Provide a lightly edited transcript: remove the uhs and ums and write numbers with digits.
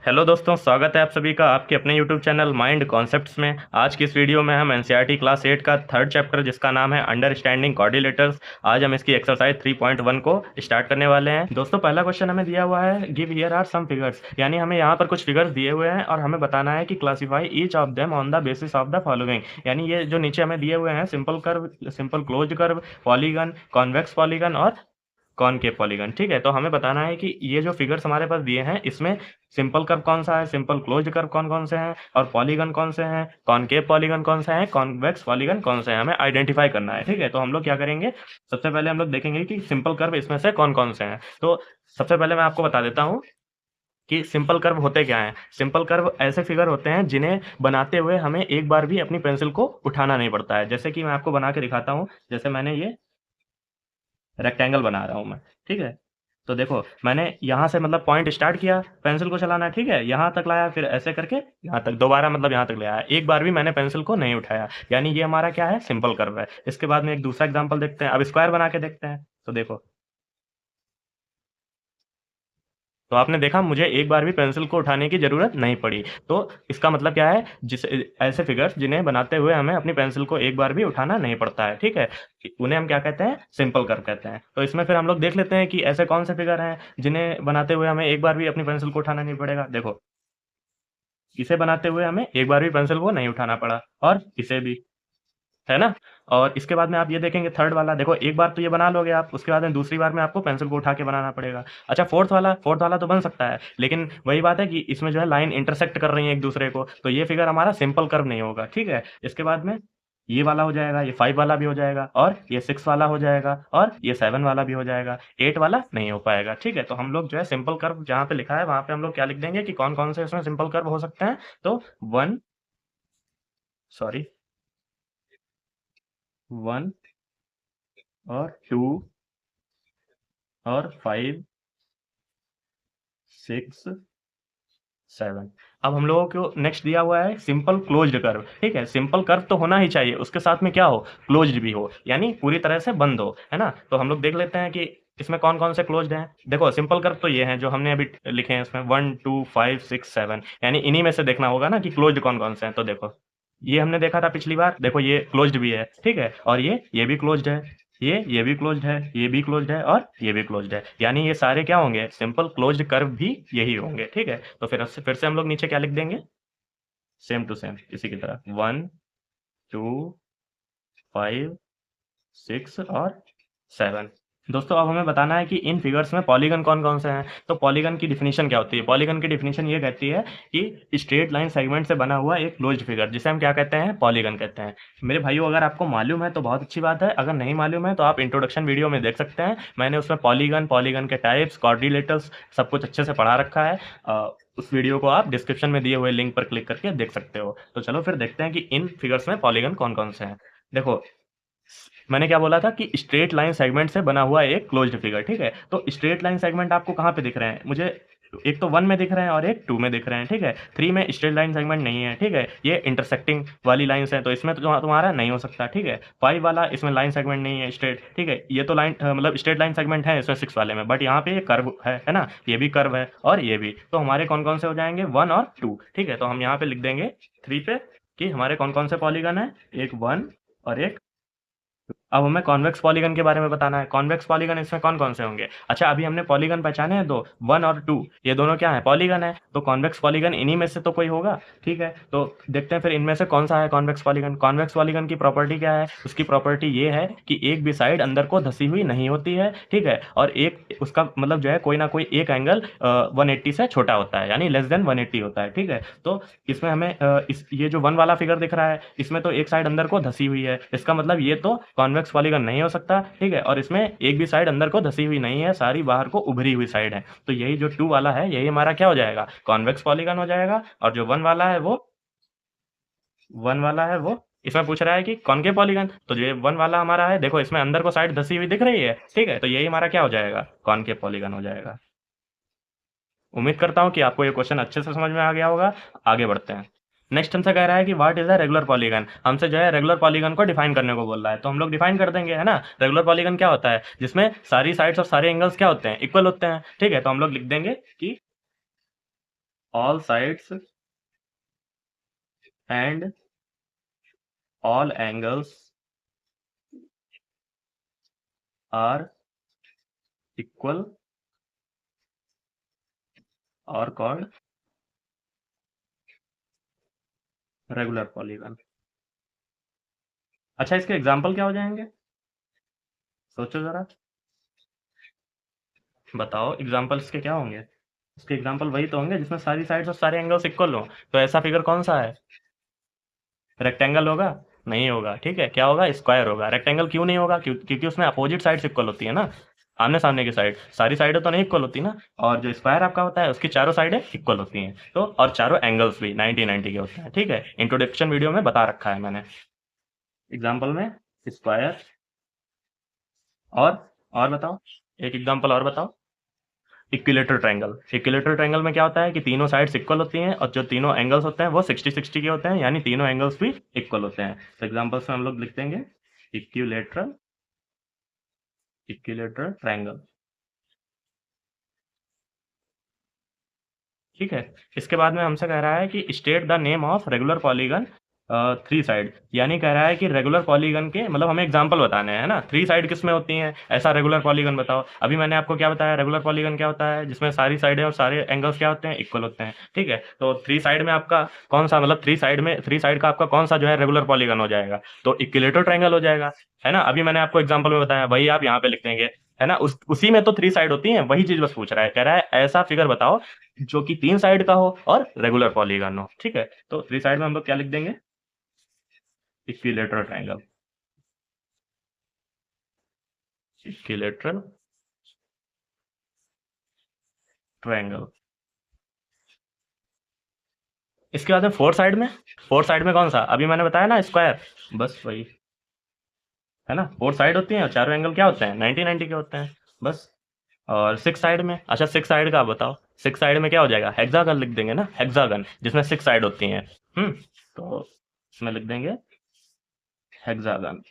Hello दोस्तों, स्वागत है आप सभी का आपके अपने यूट्यूब चैनल माइंड कॉन्सेप्ट्स में। आज की इस वीडियो में हम एनसीईआरटी क्लास 8 का थर्ड चैप्टर जिसका नाम है अंडरस्टैंडिंग कोऑर्डिनेटर्स, आज हम इसकी एक्सरसाइज 3.1 को स्टार्ट करने वाले हैं। दोस्तों, पहला क्वेश्चन हमें दिया हुआ है, give here are some figures, यानी हमें यहाँ पर कुछ फिगर्स दिए हुए हैं और हमें बताना है कि classify each of them on the basis of the following. यानी ये जो नीचे हमें दिए हुए हैं, simple curve, simple closed curve, polygon, convex polygon और कॉनकेव पॉलीगन। ठीक है, तो हमें बताना है कि ये जो फिगर्स हमारे पास दिए हैं इसमें सिंपल कर्व कौन सा है, सिंपल क्लोज्ड कर्व कौन कौन से हैं और पॉलीगन कौन से हैं, कॉनकेव पॉलीगन कौन से हैं, कॉन्वेक्स पॉलीगन कौन से हैं, हमें आइडेंटिफाई करना है। ठीक है, तो हम लोग क्या करेंगे, सबसे पहले हम लोग देखेंगे कि सिंपल कर्व इसमें से कौन कौन से हैं। तो सबसे पहले मैं आपको बता देता हूँ कि सिंपल कर्व होते क्या हैं। सिंपल कर्व ऐसे फिगर होते हैं जिन्हें बनाते हुए हमें एक बार भी अपनी पेंसिल को उठाना नहीं पड़ता है। जैसे कि मैं आपको बना के दिखाता हूँ, जैसे मैंने ये रेक्टेंगल बना रहा हूँ मैं। ठीक है, तो देखो मैंने यहाँ से मतलब पॉइंट स्टार्ट किया पेंसिल को चलाना, ठीक है, यहाँ तक लाया, फिर ऐसे करके यहाँ तक, दोबारा मतलब यहाँ तक ले आया, एक बार भी मैंने पेंसिल को नहीं उठाया, यानी ये हमारा क्या है, सिंपल कर्व है। इसके बाद में एक दूसरा एग्जांपल देखते हैं। अब स्क्वायर बना के देखते हैं। तो देखो, तो आपने देखा मुझे एक बार भी पेंसिल को उठाने की ज़रूरत नहीं पड़ी। तो इसका मतलब क्या है, जिस ऐसे फिगर्स जिन्हें बनाते हुए हमें अपनी पेंसिल को एक बार भी उठाना नहीं पड़ता है। ठीक है, उन्हें हम क्या कहते हैं, सिंपल कर्व कहते हैं। तो इसमें फिर हम लोग देख लेते हैं कि ऐसे कौन से फिगर हैं जिन्हें बनाते हुए हमें एक बार भी अपनी पेंसिल को उठाना नहीं पड़ेगा। देखो, इसे बनाते हुए हमें एक बार भी पेंसिल को नहीं उठाना पड़ा, और इसे भी, है ना। और इसके बाद में आप ये देखेंगे थर्ड वाला, देखो एक बार तो ये बना लोगे आप, उसके बाद में दूसरी बार में आपको पेंसिल को उठा के बनाना पड़ेगा। अच्छा, फोर्थ वाला तो बन सकता है, लेकिन वही बात है कि इसमें जो है लाइन इंटरसेक्ट कर रही है एक दूसरे को, तो ये फिगर हमारा सिंपल कर्व नहीं होगा। ठीक है, इसके बाद में ये वाला हो जाएगा, ये 5 वाला भी हो जाएगा, और ये 6 वाला हो जाएगा, और ये 7 वाला भी हो जाएगा, 8 वाला नहीं हो पाएगा। ठीक है, तो हम लोग जो है सिंपल कर्व जहाँ पे लिखा है वहां पे हम लोग क्या लिख देंगे कि कौन कौन से इसमें सिंपल कर्व हो सकते हैं। तो वन, सॉरी, 1 और 2 और 5, 6, 7। अब हम लोगों को नेक्स्ट दिया हुआ है सिंपल क्लोज्ड कर्व। ठीक है, सिंपल कर्व तो होना ही चाहिए, उसके साथ में क्या हो, क्लोज्ड भी हो, यानी पूरी तरह से बंद हो, है ना। तो हम लोग देख लेते हैं कि इसमें कौन कौन से क्लोज्ड हैं। देखो, सिंपल कर्व तो ये हैं जो हमने अभी लिखे हैं इसमें, 1, 2, 5, 6, 7, यानी इन्हीं में से देखना होगा ना कि क्लोज्ड कौन कौन से हैं। तो देखो, ये हमने देखा था पिछली बार, देखो ये क्लोज्ड भी है, ठीक है, और ये भी क्लोज्ड है, ये भी क्लोज्ड है, ये भी क्लोज्ड है, और ये भी क्लोज्ड है, यानी ये सारे क्या होंगे, सिंपल क्लोज्ड कर्व भी यही होंगे। ठीक है, तो फिर से हम लोग नीचे क्या लिख देंगे, सेम टू सेम इसी की तरह, 1, 2, 5, 6 और 7। दोस्तों, अब हमें बताना है कि इन फिगर्स में पॉलीगन कौन कौन से हैं। तो पॉलीगन की डिफिनीशन क्या होती है, पॉलीगन की डिफिनीशन ये कहती है कि स्ट्रेट लाइन सेगमेंट से बना हुआ एक क्लोज्ड फिगर, जिसे हम क्या कहते हैं, पॉलीगन कहते हैं। मेरे भाइयों, अगर आपको मालूम है तो बहुत अच्छी बात है, अगर नहीं मालूम है तो आप इंट्रोडक्शन वीडियो में देख सकते हैं, मैंने उसमें पॉलीगन के टाइप्स, कोऑर्डिनेटर्स, सब कुछ अच्छे से पढ़ा रखा है। उस वीडियो को आप डिस्क्रिप्शन में दिए हुए लिंक पर क्लिक करके देख सकते हो। तो चलो फिर देखते हैं कि इन फिगर्स में पॉलीगन कौन कौन से हैं। देखो, मैंने क्या बोला था कि स्ट्रेट लाइन सेगमेंट से बना हुआ एक क्लोज्ड फिगर। ठीक है, तो स्ट्रेट लाइन सेगमेंट आपको कहाँ पे दिख रहे हैं, मुझे एक तो 1 में दिख रहे हैं और एक 2 में दिख रहे हैं। ठीक है, 3 में स्ट्रेट लाइन सेगमेंट नहीं है। ठीक है, ये इंटरसेक्टिंग वाली लाइंस हैं, तो इसमें तो तुम्हारा नहीं हो सकता। ठीक है, 5 वाला, इसमें लाइन सेगमेंट नहीं है स्ट्रेट। ठीक है, ये तो लाइन मतलब स्ट्रेट लाइन सेगमेंट है इसमें 6 वाले में, बट यहाँ पे ये कर्व है ना, ये भी कर्व है और ये भी, तो हमारे कौन कौन से हो जाएंगे, 1 और 2। ठीक है, तो हम यहाँ पे लिख देंगे 3 पे कि हमारे कौन कौन से पॉलीगन है, एक 1 और एक। अब हमें कॉन्वेक्स पॉलीगन के बारे में बताना है, कॉन्वेक्स पॉलीगन इसमें कौन कौन से होंगे। अच्छा, अभी हमने पॉलीगन पहचाने हैं दो, 1 और 2, ये दोनों क्या है, पॉलीगन है, तो कॉन्वेक्स पॉलीगन इन्हीं में से तो कोई होगा। ठीक है, तो देखते हैं फिर इनमें से कौन सा है कॉन्वेक्स पॉलीगन। कॉन्वेक्स पॉलीगन की प्रॉपर्टी क्या है, उसकी प्रॉपर्टी ये है कि एक भी साइड अंदर को धसी हुई नहीं होती है। ठीक है, और एक उसका मतलब जो है कोई ना कोई एक एंगल 180 से छोटा होता है, यानी लेस देन 180 होता है। ठीक है, तो इसमें हमें ये जो 1 वाला फिगर दिख रहा है, इसमें तो एक साइड अंदर को धसी हुई है, इसका मतलब ये तो कॉन्वेक्स पॉलीगन नहीं हो सकता। ठीक है, और इसमें एक भी साइड अंदर को धसी हुई नहीं है, सारी बाहर को उभरी हुई साइड है, तो यही जो 2 वाला है यही हमारा क्या हो जाएगा, कॉन्वेक्स पॉलीगन हो जाएगा। और जो 1 वाला है वो इसमें पूछ रहा है कि कॉनकेव पॉलीगन, तो जो 1 वाला हमारा है, देखो इसमें अंदर को साइड धसी हुई दिख रही है। ठीक है, तो यही हमारा क्या हो जाएगा, कॉनकेव पॉलीगन हो जाएगा। उम्मीद करता हूँ कि आपको ये क्वेश्चन अच्छे से समझ में आ गया होगा। आगे बढ़ते हैं। नेक्स्ट हमसे कह रहा है कि what is a regular polygon, हमसे जो है रेगुलर पॉलीगन को डिफाइन करने को बोल रहा है, तो हम लोग डिफाइन कर देंगे, है ना। रेगुलर पॉलीगन क्या होता है, जिसमें सारी साइड्स और सारे एंगल्स क्या होते हैं, इक्वल होते हैं। ठीक है, तो हम लोग लिख देंगे कि all sides and all angles are equal और कॉल्ड रेगुलर पॉलीगन। अच्छा, इसके एग्जाम्पल क्या हो जाएंगे, सोचो जरा, बताओ एग्जाम्पल इसके क्या होंगे। इसके एग्जाम्पल वही तो होंगे जिसमें सारी साइड्स और सारे एंगल्स इक्वल हो। तो ऐसा फिगर कौन सा है, रेक्टेंगल होगा? नहीं होगा, ठीक है, क्या होगा, स्क्वायर होगा। रेक्टेंगल क्यों नहीं होगा, क्योंकि उसमें अपोजिट साइड्स इक्वल होती है ना, आमने सामने की साइड, सारी साइडें तो नहीं इक्वल होती ना। और जो स्क्वायर आपका होता है उसकी चारों साइडें इक्वल होती हैं, तो और चारों एंगल्स भी 90-90 के होते हैं, ठीक है, इंट्रोडक्शन वीडियो में बता रखा है मैंने। एग्जाम्पल में स्क्वायर और बताओ, एक एग्जाम्पल और बताओ। इक्विलेटरल ट्रायंगल, इक्विलेटरल ट्रायंगल में क्या होता है कि तीनों साइड्स इक्वल होती हैं और जो तीनों एंगल्स होते हैं वो 60-60 के होते हैं, यानी तीनों एंगल्स भी इक्वल होते हैं। तो एग्जांपल्स में हम लोग लिख देंगे इक्विलेटरल इक्विलेटरल ट्रायंगल, ठीक है। इसके बाद में हमसे कह रहा है कि state the name of regular polygon three side, यानी कह रहा है कि रेगुलर पॉलीगन के मतलब हमें एग्जांपल बताने हैं ना, थ्री साइड किस में होती हैं, ऐसा रेगुलर पॉलीगन बताओ। अभी मैंने आपको क्या बताया, रेगुलर पॉलीगन क्या होता है, जिसमें सारी साइडें और सारे एंगल्स क्या होते हैं, इक्वल होते हैं, ठीक है। तो थ्री साइड में आपका कौन सा, मतलब थ्री साइड का आपका कौन सा जो है रेगुलर पॉलीगन हो जाएगा, तो इक्विलेटरल ट्रायंगल हो जाएगा, है ना। अभी मैंने आपको एग्जाम्पल में बताया, वही आप यहाँ पे लिख देंगे, है ना। उसी में तो थ्री साइड होती हैं, वही चीज बस पूछ रहा है, कह रहा है ऐसा फिगर बताओ जो कि तीन साइड का हो और रेगुलर पॉलीगन हो, ठीक है। तो थ्री साइड में हम लोग क्या लिख देंगे, इक्विलेटरल ट्रायंगल, इक्विलेटरल ट्रायंगल। इसके बाद में फोर साइड में कौन सा, अभी मैंने बताया ना स्क्वायर, बस वही, है ना। फोर साइड होती हैं और चारों एंगल क्या होते हैं, 90-90 के होते हैं, बस। और सिक्स साइड में, अच्छा सिक्स साइड का आप बताओ, सिक्स साइड में क्या हो जाएगा, हेक्सागन लिख देंगे ना, हेक्सागन जिसमें सिक्स साइड होती हैं। हम्म, तो इसमें लिख देंगे हेक्सागन।